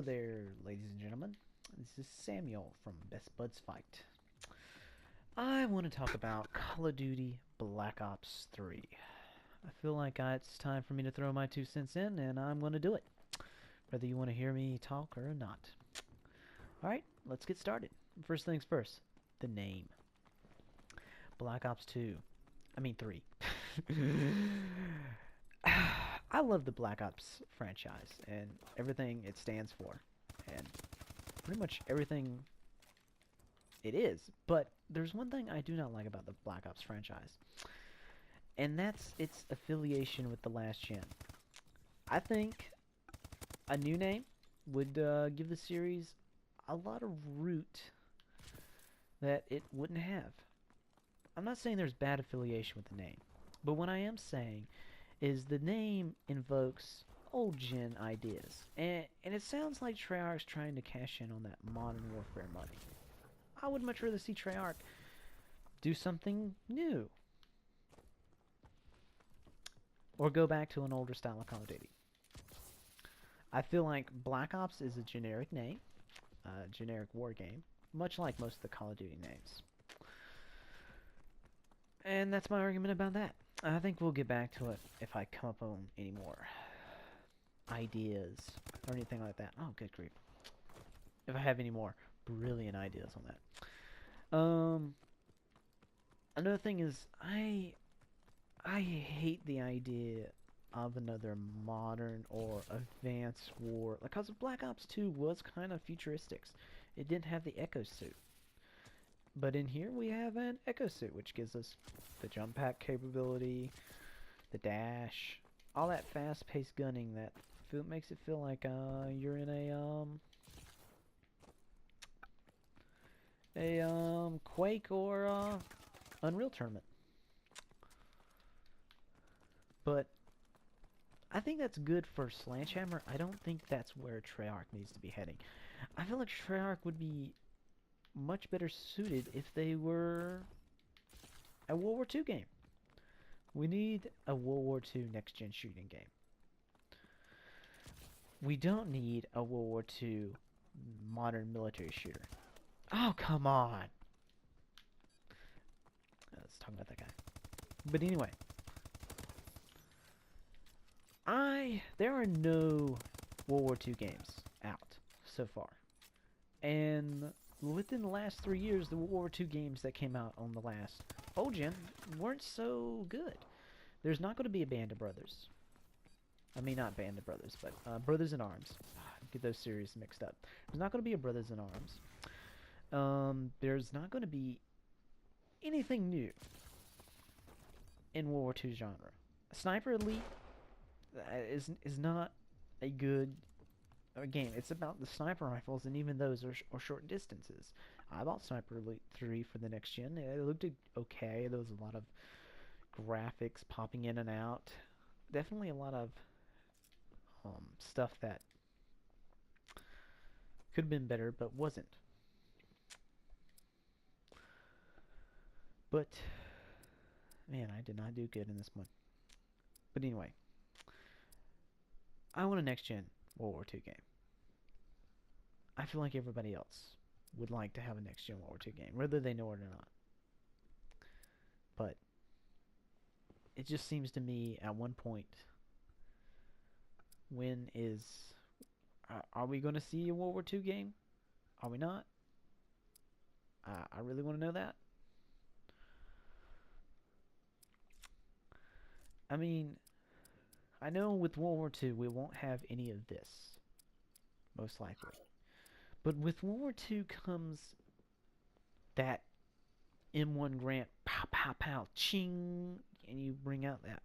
there, ladies and gentlemen. This is Samuel from Best Buds Fight. I want to talk about Call of Duty Black Ops 3. I feel like it's time for me to throw my 2 cents in, and I'm going to do it, whether you want to hear me talk or not. Alright, let's get started. First things first, the name. Black Ops 2. I mean 3. I love the Black Ops franchise and everything it stands for, and pretty much everything it is. But there's one thing I do not like about the Black Ops franchise, and that's its affiliation with the last gen. I think a new name would give the series a lot of root that it wouldn't have. I'm not saying there's bad affiliation with the name, but what I am saying is the name invokes old gen ideas, and it sounds like Treyarch's trying to cash in on that Modern Warfare money. I would much rather see Treyarch do something new, or go back to an older style of Call of Duty. I feel like Black Ops is a generic name, a generic war game, much like most of the Call of Duty names. And that's my argument about that. I think we'll get back to it if I come up on any more ideas or anything like that. Oh, good grief. If I have any more brilliant ideas on that. Another thing is I hate the idea of another modern or advanced war. Because Black Ops 2 was kind of futuristic. It didn't have the Echo suit. But in here we have an Echo suit, which gives us the jump pack capability, the dash, all that fast-paced gunning that makes it feel like you're in a Quake or Unreal tournament. But I think that's good for Sledgehammer. I don't think that's where Treyarch needs to be heading. I feel like Treyarch would be much better suited if they were a World War II game. We need a World War II next-gen shooting game. We don't need a World War II modern military shooter. Oh, come on! Let's talk about that guy. But anyway, there are no World War II games out so far. And within the last 3 years, the World War II games that came out on the last old gen weren't so good. There's not going to be a Band of Brothers. I mean, not Band of Brothers, but Brothers in Arms. Get those series mixed up. There's not going to be a Brothers in Arms. There's not going to be anything new in World War II genre. Sniper Elite is not a good game. It's about the sniper rifles, and even those are short distances. I bought Sniper Elite 3 for the next gen. It looked okay. There was a lot of graphics popping in and out. Definitely a lot of stuff that could have been better, but wasn't. But, man, I did not do good in this one. But anyway, I want a next-gen World War II game. I feel like everybody else would like to have a next-gen World War II game, whether they know it or not. But it just seems to me at one point, are we going to see a World War II game? Are we not? I really want to know that. I mean, I know with World War II we won't have any of this, most likely. But with World War II comes that M1 Grant, pow, pow, pow, ching, and you bring out that.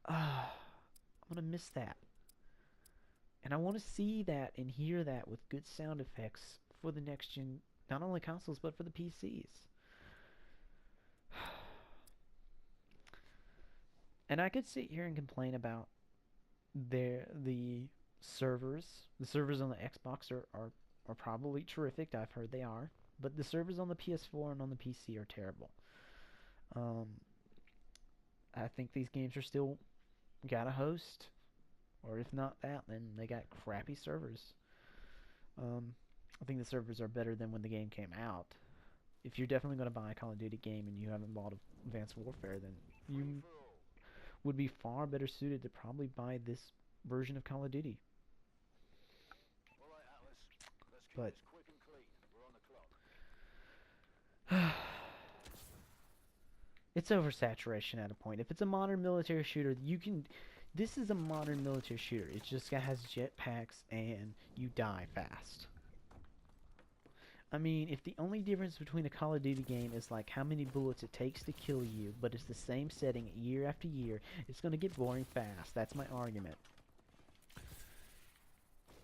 I'm going to miss that. And I want to see that and hear that with good sound effects for the next gen, not only consoles, but for the PCs. And I could sit here and complain about the servers. The servers on the Xbox are probably terrific. I've heard they are. But the servers on the PS4 and on the PC are terrible. I think these games are still got a host. Or if not that, then they got crappy servers. I think the servers are better than when the game came out. If you're definitely going to buy a Call of Duty game and you haven't bought Advanced Warfare, then you would be far better suited to probably buy this version of Call of Duty. But it's oversaturation at a point. If it's a modern military shooter, you can. This is a modern military shooter. It just has jetpacks and you die fast. I mean, if the only difference between a Call of Duty game is like how many bullets it takes to kill you, but it's the same setting year after year, it's going to get boring fast. That's my argument.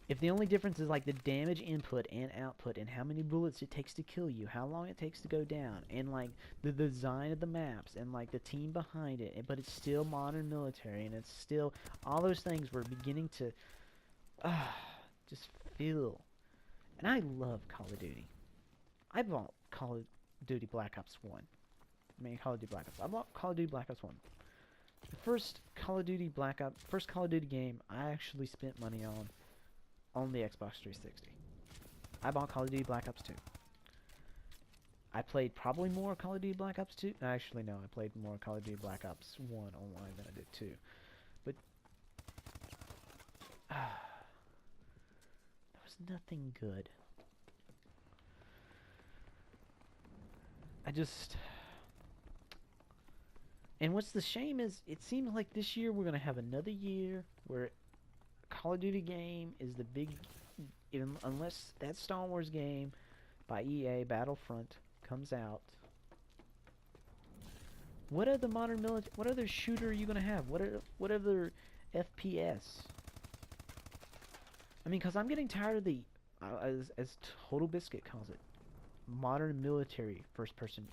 If the only difference is like the damage input and output and how many bullets it takes to kill you, how long it takes to go down, and like the design of the maps and like the team behind it, but it's still modern military and it's still all those things we're beginning to just feel. And I love Call of Duty. I bought Call of Duty Black Ops 1. I mean Call of Duty Black Ops. I bought Call of Duty Black Ops 1. The first Call of Duty game I actually spent money on the Xbox 360. I bought Call of Duty Black Ops 2. I played probably more Call of Duty Black Ops 2. Actually, no, I played more Call of Duty Black Ops 1 online than I did 2. But there was nothing good. And what's the shame is, it seems like this year we're going to have another year where Call of Duty game is the big, unless that Star Wars game by EA, Battlefront, comes out. What other what other shooter are you going to have? What other FPS? I mean, because I'm getting tired of the, as Total Biscuit calls it, modern military first-person,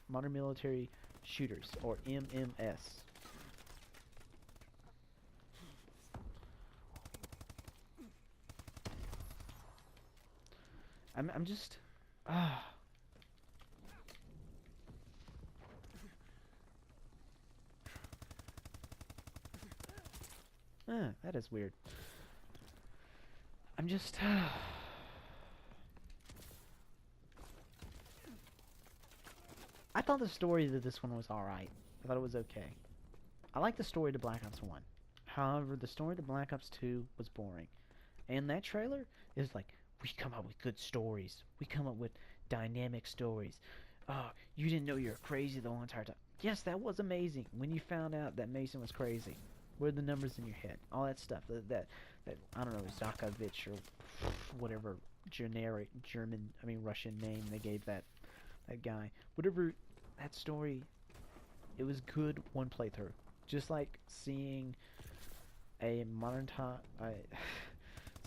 modern military shooters, or MMS. I'm just, that is weird. I'm just, I thought the story to this one was alright. I thought it was okay. I like the story to Black Ops 1. However, the story to Black Ops 2 was boring. And that trailer is like, we come up with good stories. We come up with dynamic stories. Oh, you didn't know you were crazy the whole entire time. Yes, that was amazing. When you found out that Mason was crazy. What are the numbers in your head? All that stuff. That I don't know, Zakovich or whatever generic Russian name they gave that guy. Whatever that story, it was good one playthrough. Just like seeing a modern time,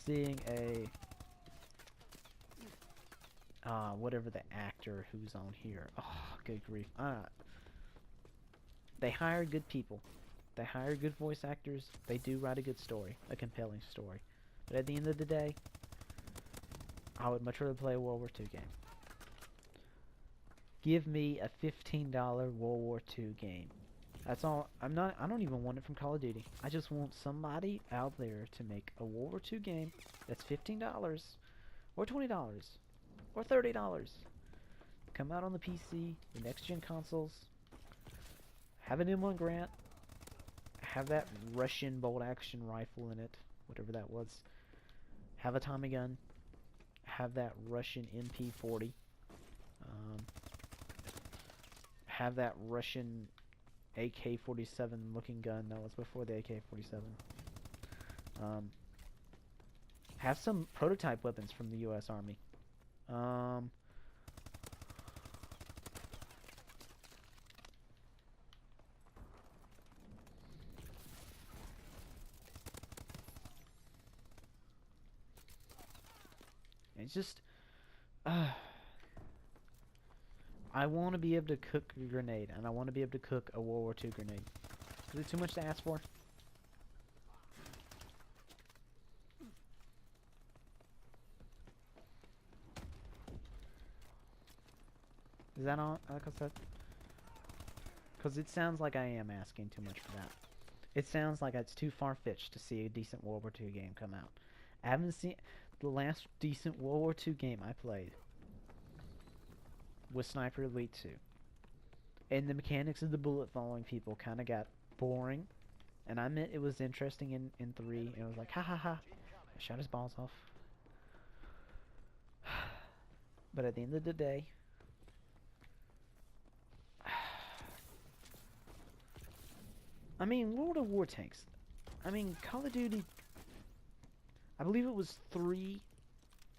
seeing a whatever the actor who's on here. Oh, good grief. They hire good people. They hire good voice actors. They do write a good story, a compelling story. But at the end of the day, I would much rather play a World War II game. Give me a $15 World War II game. That's all. I don't even want it from Call of Duty. I just want somebody out there to make a World War II game that's $15 or $20 or $30. Come out on the PC, the next gen consoles. Have an M1 Grant. Have that Russian bolt action rifle in it, whatever that was. Have a Tommy gun. Have that Russian MP40. Have that Russian AK-47 looking gun. That was before the AK-47. Have some prototype weapons from the U.S. Army. It's just, I want to be able to cook a grenade, and I want to be able to cook a World War II grenade. Is it too much to ask for? Is that all? Like I said? Because it sounds like I am asking too much for that. It sounds like it's too far-fetched to see a decent World War II game come out. I haven't seen... The last decent World War II game I played was Sniper Elite 2. And the mechanics of the bullet following people kind of got boring. And I meant it was interesting in 3. And it was like, ha ha ha. I shot his balls off. But at the end of the day, I mean, World of War tanks. I mean, Call of Duty, I believe it was 3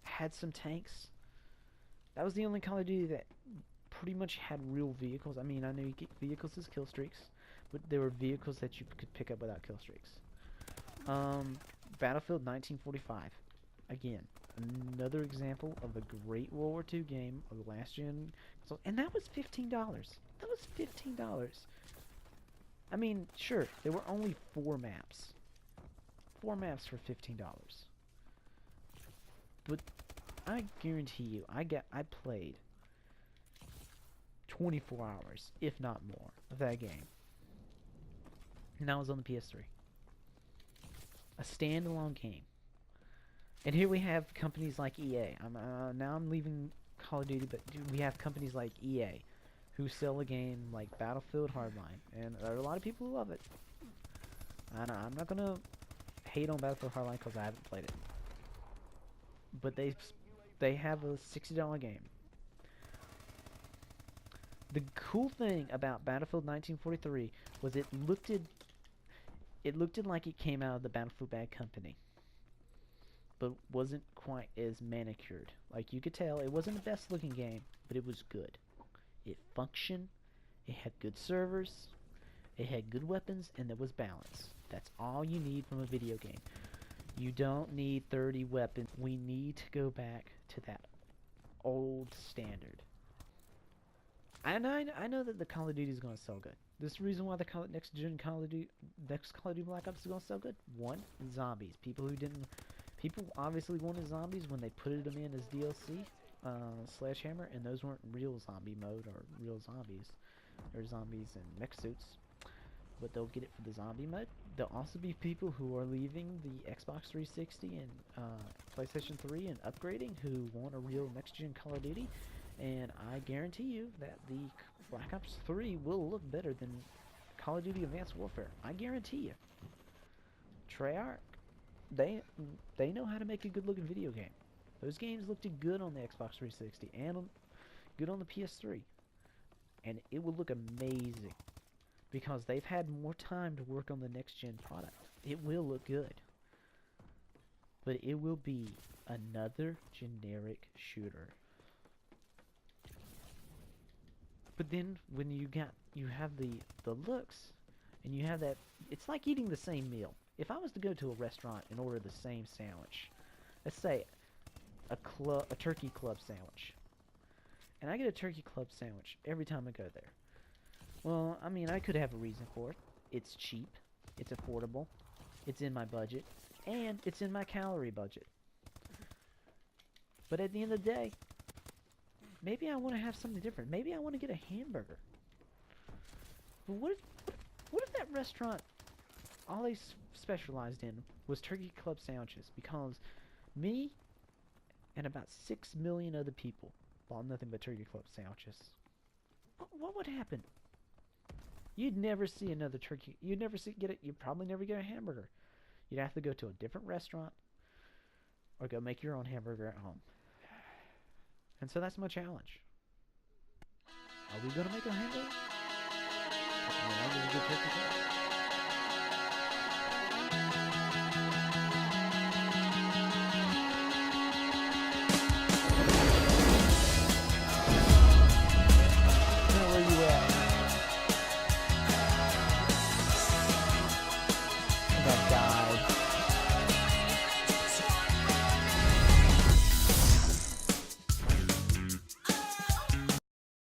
had some tanks. That was the only Call of Duty that pretty much had real vehicles. I mean, I know you get vehicles as kill streaks, but there were vehicles that you could pick up without kill streaks. Battlefield 1945. Again, another example of a great World War II game of the last gen console. And that was $15. That was $15. I mean, sure, there were only 4 maps. 4 maps for $15. But I guarantee you, I played 24 hours, if not more, of that game. And that was on the PS3. A standalone game. And here we have companies like EA. Now I'm leaving Call of Duty, but we have companies like EA who sell a game like Battlefield Hardline, and there are a lot of people who love it. I'm not gonna hate on Battlefield Hardline because I haven't played it, but they have a $60 game. The cool thing about Battlefield 1943 was it looked like it came out of the Battlefield Bad Company, but wasn't quite as manicured. Like, you could tell it wasn't the best looking game, but it was good. It functioned, it had good servers, it had good weapons, and there was balance. That's all you need from a video game. You don't need 30 weapons. We need to go back to that old standard. And I know that the Call of Duty is going to sell good. This is the reason why the next Call of Duty Black Ops is going to sell good. 1, zombies. People obviously wanted zombies when they put them in as DLC. Sledgehammer, and those weren't real zombie mode or real zombies. They're zombies in mech suits, but they'll get it for the zombie mode. There'll also be people who are leaving the Xbox 360 and PlayStation 3 and upgrading who want a real next-gen Call of Duty, and I guarantee you that the Black Ops 3 will look better than Call of Duty Advanced Warfare. I guarantee you. Treyarch, they know how to make a good-looking video game. Those games looked good on the Xbox 360 and good on the PS3. And it will look amazing because they've had more time to work on the next-gen product. It will look good. But it will be another generic shooter. But then when you have the looks and you have that, it's like eating the same meal. If I was to go to a restaurant and order the same sandwich, let's say a turkey club sandwich, and I get a turkey club sandwich every time I go there. Well, I mean, I could have a reason for it. It's cheap, it's affordable, it's in my budget, and it's in my calorie budget. But at the end of the day, maybe I want to have something different. Maybe I want to get a hamburger. But what if that restaurant, all they specialized in was turkey club sandwiches? Because me and about 6 million other people bought nothing but turkey club sandwiches. What would happen? You'd never see another turkey. You'd probably never get a hamburger. You'd have to go to a different restaurant or go make your own hamburger at home. And so that's my challenge. Are we going to make a hamburger? Or are we going to get turkey club?